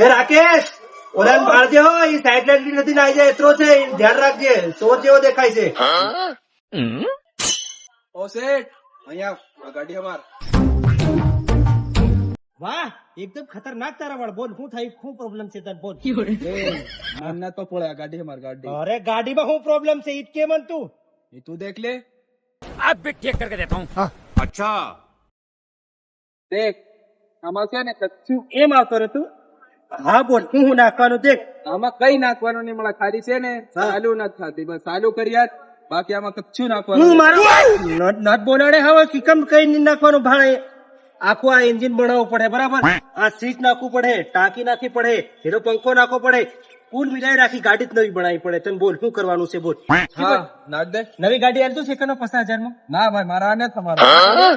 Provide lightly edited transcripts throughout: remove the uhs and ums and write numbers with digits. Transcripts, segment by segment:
રાકેશ ઓલા પાડજે હો એ side light નથી આવી જાય એટલો છે ધ્યાન રાખજે ચોર જેવો દેખાય છે ઓ શેઠ અહીંયા આ ગાડી અમાર વાહ એકદમ ખતરનાક તારા વાળ બોલ શું થાય શું પ્રોબ્લેમ છે તને બોલ મને તો પડે આ ગાડી અમાર ગાડી અરે ગાડીમાં શું પ્રોબ્લેમ છે ઈ કે મન તું એ તું દેખ લે आप भी ठीक करके देता हूँ अच्छा દેખ આમાં છે ને કચ્છું એમ આવતો રે તું હા બોલ શું નાખવાનું દેખ આમાં કઈ નાખવાનું નહીં મળે ખાલી છે ને ચાલુ નથી થતી બસ ચાલુ કર્યા બાકી આમાં કચ્છું હું નાખવાનું મારું નટ બોલાડે હવે કે કેમ કઈ નહીં નાખવાનું ભાડે આખું આ એન્જિન બનાવવું પડે બરાબર આ સીટ નાખવું પડે ટાંકી નાખવી પડે હીરો પંખો નાખવો પડે કુલ મિલાઈ રાખી ગાડી જ નવી બનાવવી પડે તને બોલ શું કરવાનું છે બોલ હા નાખ દે નવી ગાડી આલતું સેકન્ડ 50,000 માં ના ભાઈ મારા આને તમારા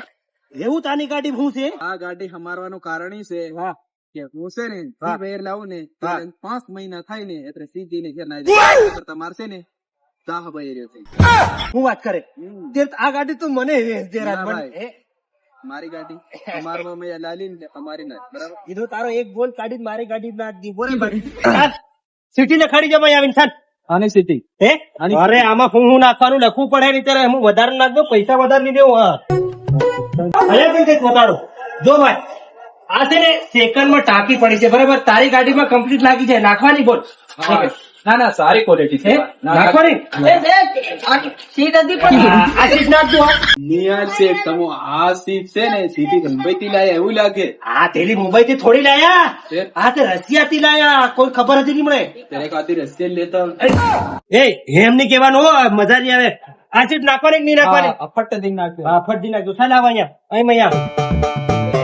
એવું તાની ગાડી શું છે આ ગાડી હમારવાનું કારણ ઈ છે વાહ કે હું છે ને હા. વેર લાવું ને હા. 5 મહિના થાય ને એટલે સીધી ને ઘેર ના જાય તમારે છે ને ચાહ ભાઈ રહ્યો છે હું વાત કરે તે આ ગાડી તું મને વેચ દે રાત ના મને ભાઈ. મારી ગાડી અમારમાં મેં લાલી ને અમારી ના બરાબર કીધું તારો એક બોલ કાઢી મારી ગાડી નાખ દી બરાબર સિટી ને ખડી જમાઈ આવીને થાન આની સિટી હે આની- અરે આમાં હું નાખવાનું લખવું પડે ને ત્યારે હું વધારે નાખ દઉં પૈસા વધારે નહીં દેવું હા અહીંયા પણ કઈક બતાડો જો ભાઈ આ છે ને સેકન્ડ માં ટાંકી પડી છે બરાબર તારી ગાડીમાં કમ્પ્લીટ લાગી જાય નાખવાની બોલ ના ના સારી ક્વોલિટી હે? નાખવાની સીટ હતી પણ આ સીટ નાખ દઉં હા. નિયાલ છે તમે આ સીટ છે ને સીધી મુંબઈ થી લાયા એવું લાગે આ તેરી મુંબઈ થી થોડી લાયા તે આ તે રશિયા થી લાયા કોઈ ખબર હતી નહીં મળે ત્યારે ખાતી રશિયન લેતા એ એમ નહીં કેવાનું હો, મજા નહીં આવે આ સીટ નાખવાની કે નહીં નાખવાની અફટ દિન નાખે હા ફટજી નાખજો ચાલ આવ અહીંયા અહીં અહીંયા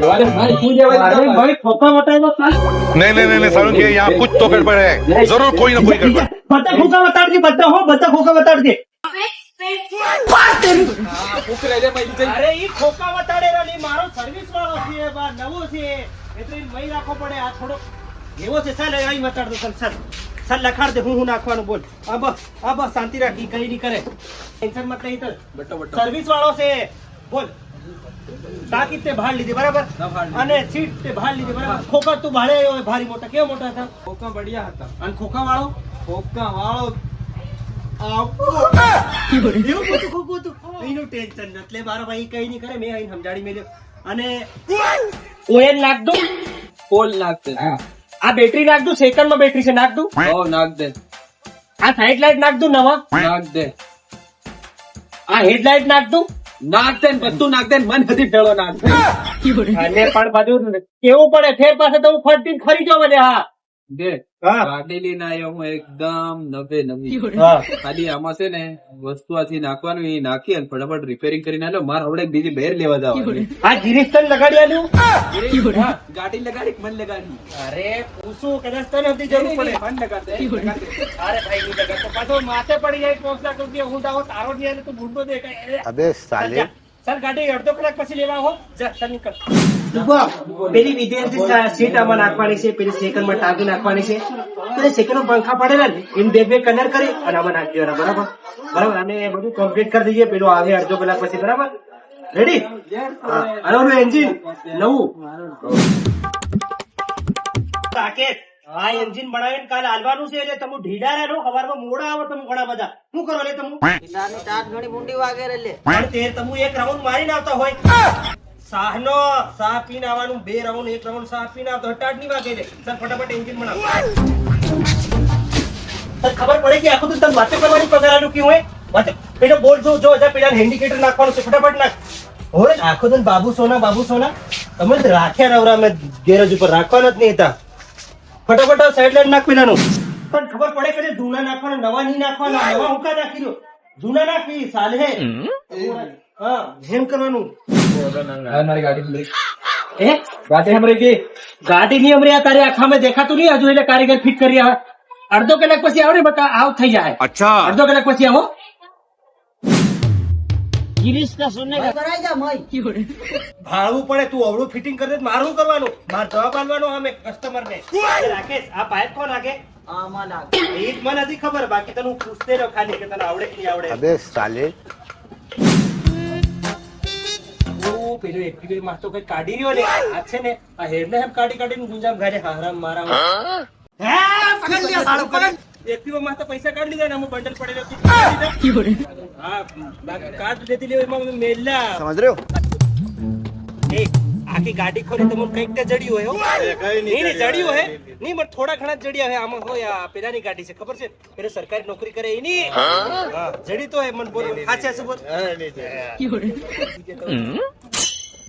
અરે ભાઈ શું જવા અરે ભાઈ ખોખા વટાવ્યો ચાલ नहीं नहीं नहीं नहीं सारुण के यहाँ कुछ तो गड़बड़ है जरूर कोई ना कोई गड़बड़ બધા ખોખા વટાડજે બધા ખોખા વટાડજે ઉકરે રે ભાઈ જઈ અરે ઈ ખોખા વટાડેલા નહીં મારો સર્વિસ વાળો છે બા નવો છે એટલે ઈ મહી રાખવો પડે આ થોડો એવો છે ચાલ અહીં વટાડ દો ચાલ ચાલ લખાડ દે હું નાખવાનું બોલ આ બસ શાંતિ રાખી કઈ નહીં કરે ટેન્શન મત નહીં કર બટો બટો સર્વિસ વાળો છે બોલ ટાંકી તે ભાડ લીધી બરાબર ના ભાડ લીધી. અને સીટ તે ભાડ લીધી બરાબર ખોખા તું ભાડે આવ્યો હોય ભારી મોટા કેવા મોટા હતા કોકા બઢિયા હતા અને ખોખા વાળો કોકા વાળો એવું બધું ખોખું હતું એનું ટેન્શન નથી એટલે મારો ભાઈ કઈ નહીં કરે મેં અહીં સમજાડી મેલ્યો અને ઓએલ નાખ દો પોલ નાખ દે આ બેટરી નાખ દઉં સેકન્ડ માં બેટરી છે નાખ દઉં ઓ નાખ દે આ સાઈડ લાઈટ નાખ દઉં નવા નાખ દે આ હેડ લાઈટ નાખ દઉં નાખ દે ને બધું નાખ દે ને મન હતી ભેળો નાખ દે અને પણ બધું કેવું પડે ફેર પાસે તો હું ફરતી ખરી જાવ બધે હા દે હા. ગાડી લઈને આવ્યો હું એકદમ નવે નવી હા ખાલી આમાં છે ને વસ્તુ આથી નાખવાનું એ નાખી અને ફટાફટ રિપેરિંગ કરીને આલો મારે હવડે બીજી બહેર લેવા જવાની આ ગિરીશ તને લગાડી આલ્યું હા, ગાડી લગાડી કે મન લગાડી અરે પૂછું કદાચ તને નથી જરૂર પડે મન લગાડ દે લગાડ દે. અરે ભાઈ નહીં લગાડતો પાછો માથે પડી જાય 5 લાખ રૂપિયા હું દાવો તારો નહીં આલે તો બુડો દેખાય अबे साले ચાલ ગાડી અડધો કલાક પછી લેવા આવો જા ચાલ નીકળ પેલી વિદેશી સીટ આમાં નાખવાની છે પેલી સેકન્ડ માં ટાંકી નાખવાની છે પેલી સેકન્ડ માં પંખા પડેલા ને એમ બે કલર કરી અને આમાં નાખી દેવાના બરાબર બરાબર અને બધું કમ્પ્લીટ કરી દઈએ પેલું આવે અડધો કલાક પછી બરાબર રેડી અને ઓલું એન્જિન નવું રાકેશ આ એન્જિન બનાવીને કાલે હાલવાનું છે એટલે તમે ઢીલા રહો સવારમાં મોડા આવો તમે ઘણા બધા શું કરો લે તમે નાની ટાટ ઘણી મુંડી વાગે રે લે પણ તે તમે એક રાઉન્ડ મારીને આવતા હોય શાહનો શાહ પીને આવવાનું 2 રાઉન્ડ 1 રાઉન્ડ શાહ પીને આવતો હોય ટાટ ની વાગે લે ચાલ ફટાફટ એન્જિન બનાવ તને ખબર પડે કે આખું તને વાતે કરવાની પગાર ક્યું હોય વાતે પેલો બોલ જો જો હજા પેલા હેન્ડિકેટર નાખવાનું છે ફટાફટ નાખ હોય આખો તને બાબુ સોના તમે જ રાખ્યા નવરા મેં ગેરેજ ઉપર રાખવાના જ નહીં હતા ફટાફટ સાઈડ લાઈન નાખ પેલાનું પણ ખબર પડે કે જૂના નાખવાના નવા નહીં નાખવાના નવા હુંકા નાખી દો જૂના નાખી સાલ હે હા જેમ કરવાનું હા, મારી ગાડી હમરી એ ગાડી હમરી ગઈ ગાડી ની અમરે તારે આખામાં દેખાતું નહીં હજુ એટલે કારીગર ફિટ કરી આવે અડધો કલાક પછી આવે ને બતા આવ થઈ જાય अच्छा અડધો કલાક પછી આવો ગિરીશ કા સુને કરાઈ જા મય ભાડું પડે તું અવળું ફિટિંગ કરી દે તો મારું કરવાનું માર જવાબ આલવાનો અમે કસ્ટમર ને રાકેશ આ પાઇપ કોણ નાખે આમાં લાગ એ જ મને નથી ખબર બાકી તને હું પૂછતે રહ્યો ખાલી કે તને આવડે કે નહીં આવડે अबे साले ઓ હું પેલું એક્ટિવ માં તો કઈ કાઢી રહ્યો ને આ છે ને આ હેરને હેમ કાઢીને ગુંજામ ઘાલે હારામ મારા હે પકડ લ્યો સાળો પકડ એક્ટિવ માં તો પૈસા કાઢી લીધા ને હું બંડલ પડેલો હા બાકી કાર્ડ લેતી લેવો એમાં મેલા સમજ રહ્યો એ આખી ગાડી ખોલી તો મને કઈક તો જડ્યું હોય હો નહીં જડ્યું હોય નહીં પણ થોડા ઘણા જડ્યા હોય આમાં હોય આ પેલાની ગાડી છે ખબર છે પેલો સરકારી નોકરી કરે એની હા જડી તો હે મને બોલ હાચે હાચે બોલ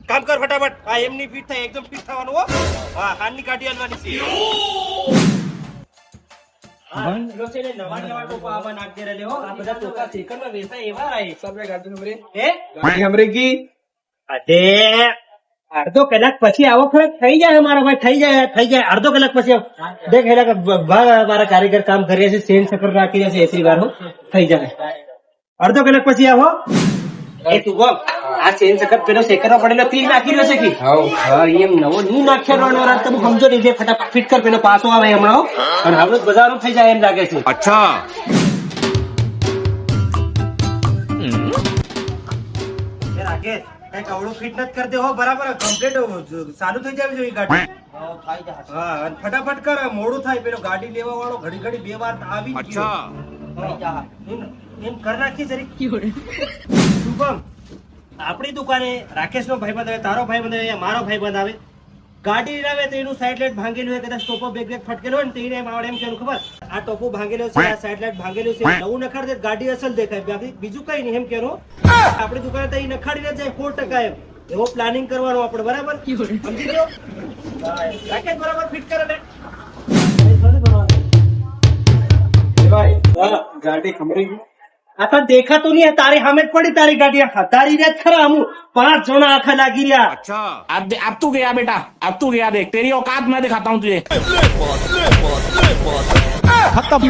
કામ કર ફટાફટ આ એમની ફીટ થાય એકદમ ફીટ થવાનું હો હા હાનની ગાડી આલવાની છે હા લો છે ને નવા ટોપા આમાં નાખ દે રે હો આ બધા ટોપા સેકન્ડમાં વેચાય એવા રહે સામે ગાડી નંબરે હે ગાડી હમરે કી અરે અડધો કલાક પછી આવો ખરે થઈ જાય મારો ભાઈ થઈ જાય અડધો કલાક પછી આવો દેખ હેલા મારા કારીગર કામ કરીએ છે ચેન ચક્કર રાખી રહ્યા છે એસી વાર થઈ જાય અડધો કલાક પછી આવો એ તું બોલ આ ચેન ચક્કર પેલો સેકરમાં પડેલો તીર નાખી રહ્યો છે કે હા એમ નવો નહીં નાખ્યો રાત તમે સમજો નહીં ફટાફટ ફિટ કર પેલો પાછો આવે હમણાં અને હવે બજારો થઈ જાય એમ લાગે છે अच्छा રાકેશ કઈ કવડો ફિટ નથી કરી દે હો બરાબર કમ્પ્લીટ ચાલુ થઈ જાય જોઈએ ગાડી હા અને ફટાફટ કર મોડું થાય પેલો ગાડી લેવા વાળો ઘડી ઘડી બે વાર આવી જ ગયો. अच्छा એમ કર નાખી જરી શુભમ આપણી દુકાને રાકેશ નો ભાઈબંધ આવે તારો ભાઈબંધ આવે મારો ભાઈબંધ આવે ગાડી લાવે તો એનું સાઈડ લાઈટ ભાંગેલું હોય કદાચ ટોપો બેગ ફટકેલો હોય ને તો એને એમ આવડે એમ કેવું ખબર આ ટોપો ભાંગેલો છે આ સાઈડ લાઈટ ભાંગેલું છે નવું નખાડ દે ગાડી અસલ દેખાય બાકી બીજું કઈ નહીં એમ કેવું આપણી દુકાને તો એ નખાડી જ જાય 4% એમ એવો પ્લાનિંગ કરવાનું આપણે બરાબર સમજી ગયો રાકેશ બરાબર ફિટ કરે ને ભાઈ ગાડી હમરે કી આ તો દેખાતું નહીં તારી સામે જ પડી તારી ગાડી તારી ને જ ખરા અમુ 5 જણા આખા લાગી રહ્યા अच्छा अब तू गया बेटा अब तू गया देख तेरी औकात मैं दिखाता हूँ तुझे खत्म